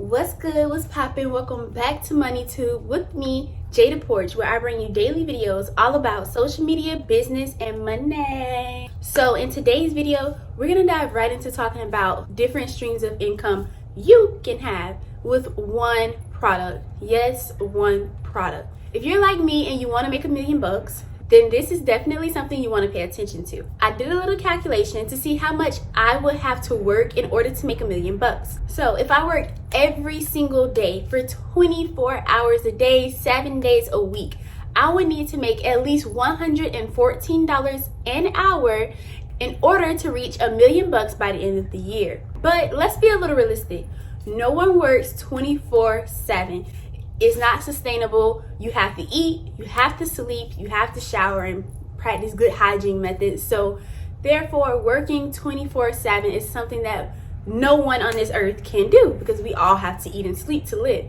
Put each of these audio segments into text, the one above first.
What's good? What's poppin'? Welcome back to MoneyTube with me, Jada Pourch, where I bring you daily videos all about social media, business, and money. So in today's video, we're gonna dive right into talking about different streams of income you can have with one product. Yes, one product. If you're like me and you want to make $1 million, then this is definitely something you want to pay attention to. I did a little calculation to see how much I would have to work in order to make $1 million. So if I worked every single day for 24 hours a day, 7 days a week, I would need to make at least $114 an hour in order to reach $1 million by the end of the year. But let's be a little realistic. No one works 24/7. It's not sustainable. You have to eat, you have to sleep, you have to shower and practice good hygiene methods. So therefore, working 24/7 is something that no one on this earth can do because we all have to eat and sleep to live.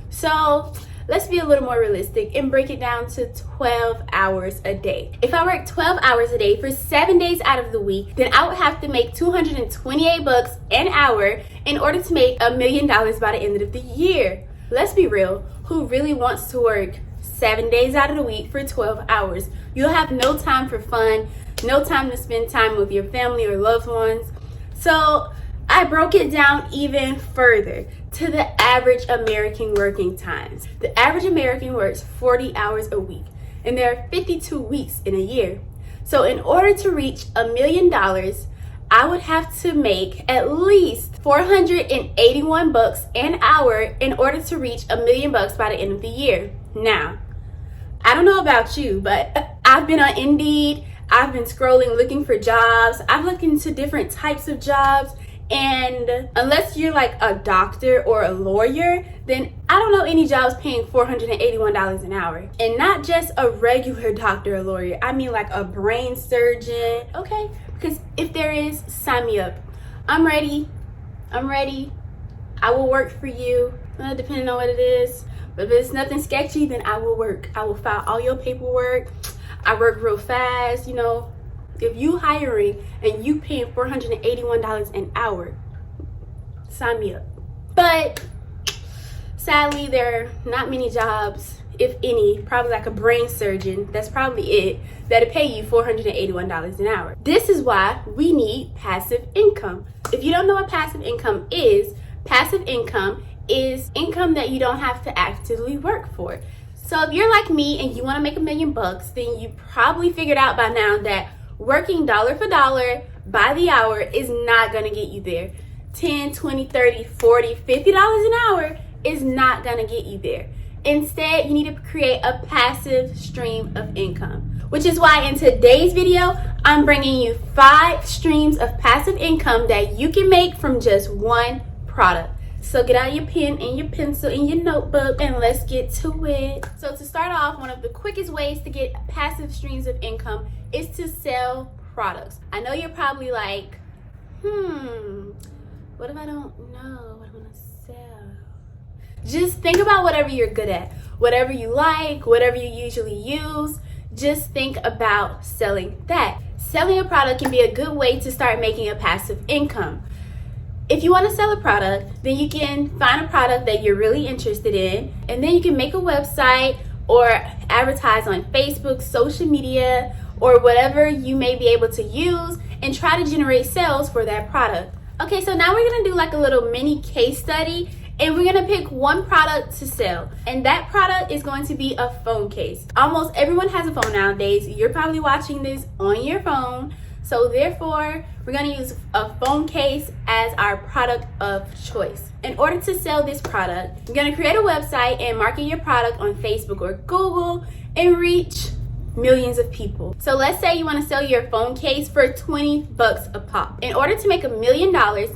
So let's be a little more realistic and break it down to 12 hours a day. If I work 12 hours a day for 7 days out of the week, then I would have to make $228 an hour in order to make $1 million by the end of the year. Let's be real, who really wants to work 7 days out of the week for 12 hours? You'll have no time for fun, no time to spend time with your family or loved ones. So I broke it down even further to the average American working times. The average American works 40 hours a week, and there are 52 weeks in a year. So in order to reach $1 million, I would have to make at least $481 an hour in order to reach $1 million by the end of the year. Now, I don't know about you, but I've been on Indeed, I've been scrolling looking for jobs, I've looked into different types of jobs, and unless you're like a doctor or a lawyer, then I don't know any jobs paying $481 an hour. And not just a regular doctor or lawyer, I mean like a brain surgeon, okay? Because if there is, sign me up. I'm ready. I will work for you, depending on what it is. But if it's nothing sketchy, then I will work. I will file all your paperwork. I work real fast, you know. If you hiring and you paying $481 an hour, sign me up. But sadly, there are not many jobs, if any, probably like a brain surgeon, that's probably it, that'll pay you $481 an hour. This is why we need passive income. If you don't know what passive income is income that you don't have to actively work for. So if you're like me and you want to make $1 million, then you probably figured out by now that working dollar for dollar by the hour is not going to get you there. $10, $20, $30, $40, $50 an hour is not going to get you there. Instead, you need to create a passive stream of income, which is why in today's video, I'm bringing you 5 streams of passive income that you can make from just one product. So get out your pen and your pencil and your notebook and let's get to it. So to start off, one of the quickest ways to get passive streams of income is to sell products. I know you're probably like, what if I don't know what I'm gonna sell? Just think about whatever you're good at, whatever you like, whatever you usually use. Just think about selling that. Selling a product can be a good way to start making a passive income. If you want to sell a product, then you can find a product that you're really interested in, and then you can make a website or advertise on Facebook, social media, or whatever you may be able to use and try to generate sales for that product. Okay, so now we're going to do like a little mini case study, and we're going to pick one product to sell, and that product is going to be a phone case. Almost everyone has a phone nowadays. You're probably watching this on your phone. So therefore, we're going to use a phone case as our product of choice. In order to sell this product, you're going to create a website and market your product on Facebook or Google and reach millions of people. So let's say you want to sell your phone case for $20 a pop. In order to make $1 million,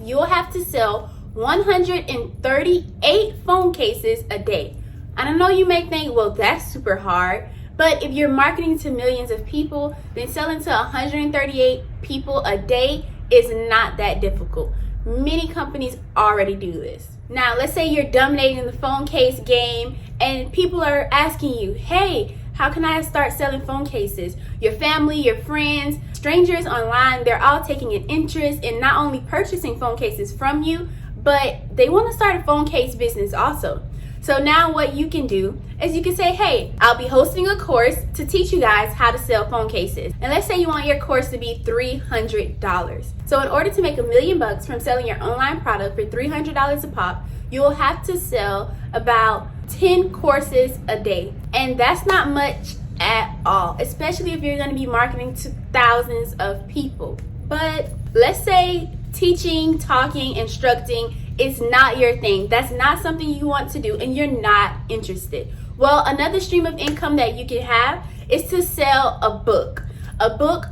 you'll have to sell 138 phone cases a day. And I know you may think, well, that's super hard. But if you're marketing to millions of people, then selling to 138 people a day is not that difficult. Many companies already do this. Now, let's say you're dominating the phone case game and people are asking you, hey, how can I start selling phone cases? Your family, your friends, strangers online, they're all taking an interest in not only purchasing phone cases from you, but they want to start a phone case business also. So now what you can do is you can say, hey, I'll be hosting a course to teach you guys how to sell phone cases. And let's say you want your course to be $300. So in order to make $1 million from selling your online product for $300 a pop, you will have to sell about 10 courses a day. And that's not much at all, especially if you're going to be marketing to thousands of people. But let's say teaching, talking, instructing is not your thing. That's not something you want to do and you're not interested. Well, another stream of income that you can have is to sell a book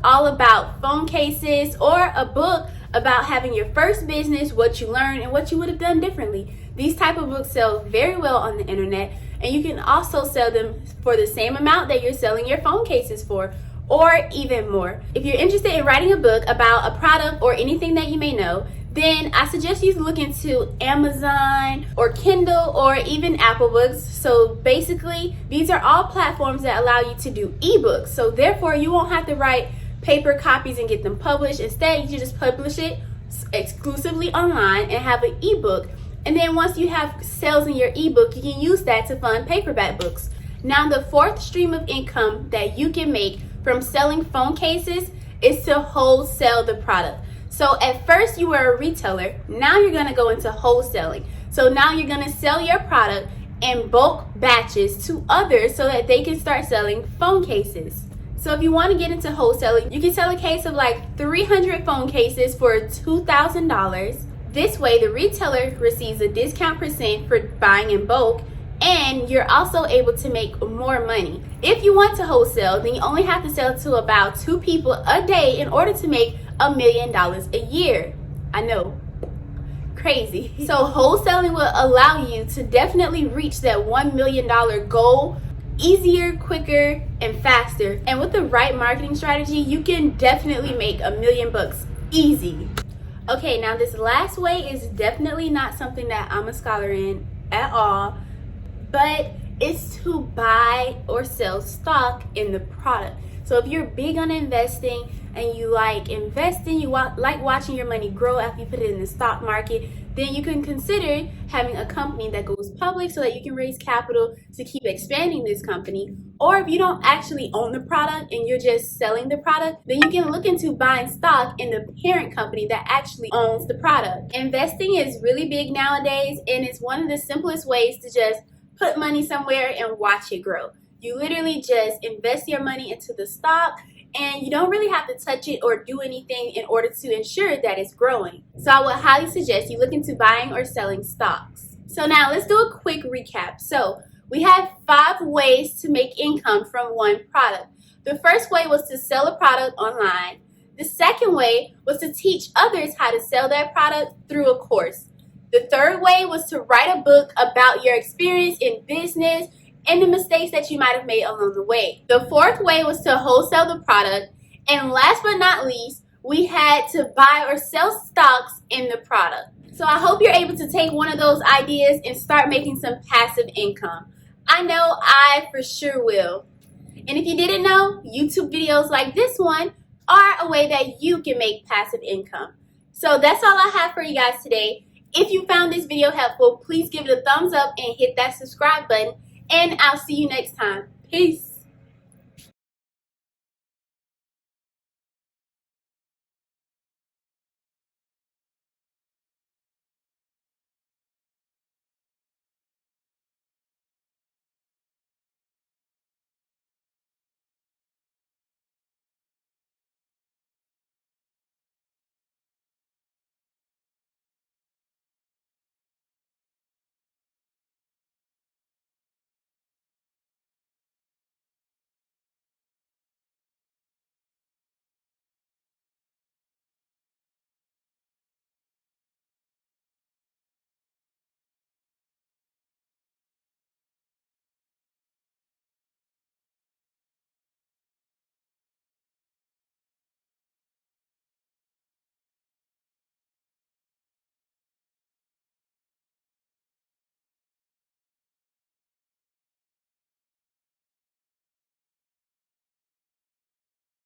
all about phone cases, or a book about having your first business, what you learned and what you would have done differently. These type of books sell very well on the internet, and you can also sell them for the same amount that you're selling your phone cases for, or even more. If you're interested in writing a book about a product or anything that you may know, then I suggest you look into Amazon or Kindle or even Apple Books. So basically, these are all platforms that allow you to do ebooks. So therefore, you won't have to write paper copies and get them published. Instead, you just publish it exclusively online and have an ebook. And then once you have sales in your ebook, you can use that to fund paperback books. Now, the fourth stream of income that you can make from selling phone cases is to wholesale the product. So at first you were a retailer, now you're gonna go into wholesaling. So now you're gonna sell your product in bulk batches to others so that they can start selling phone cases. So if you wanna get into wholesaling, you can sell a case of like 300 phone cases for $2,000. This way the retailer receives a discount percent for buying in bulk, and you're also able to make more money. If you want to wholesale, then you only have to sell to about 2 people a day in order to make $1 million a year. I know, crazy. So wholesaling will allow you to definitely reach that $1 million goal easier, quicker, and faster. And with the right marketing strategy, you can definitely make $1 million easy. Okay, now this last way is definitely not something that I'm a scholar in at all, but it's to buy or sell stock in the product. So if you're big on investing and you like investing, you like watching your money grow after you put it in the stock market, then you can consider having a company that goes public so that you can raise capital to keep expanding this company. Or if you don't actually own the product and you're just selling the product, then you can look into buying stock in the parent company that actually owns the product. Investing is really big nowadays, and it's one of the simplest ways to just put money somewhere and watch it grow. You literally just invest your money into the stock, and you don't really have to touch it or do anything in order to ensure that it's growing. So I would highly suggest you look into buying or selling stocks. So now let's do a quick recap. So we have 5 ways to make income from one product. The first way was to sell a product online. The second way was to teach others how to sell that product through a course. The third way was to write a book about your experience in business and the mistakes that you might have made along the way. The fourth way was to wholesale the product. And last but not least, we had to buy or sell stocks in the product. So I hope you're able to take one of those ideas and start making some passive income. I know I for sure will. And if you didn't know, YouTube videos like this one are a way that you can make passive income. So that's all I have for you guys today. If you found this video helpful, please give it a thumbs up and hit that subscribe button. And I'll see you next time. Peace.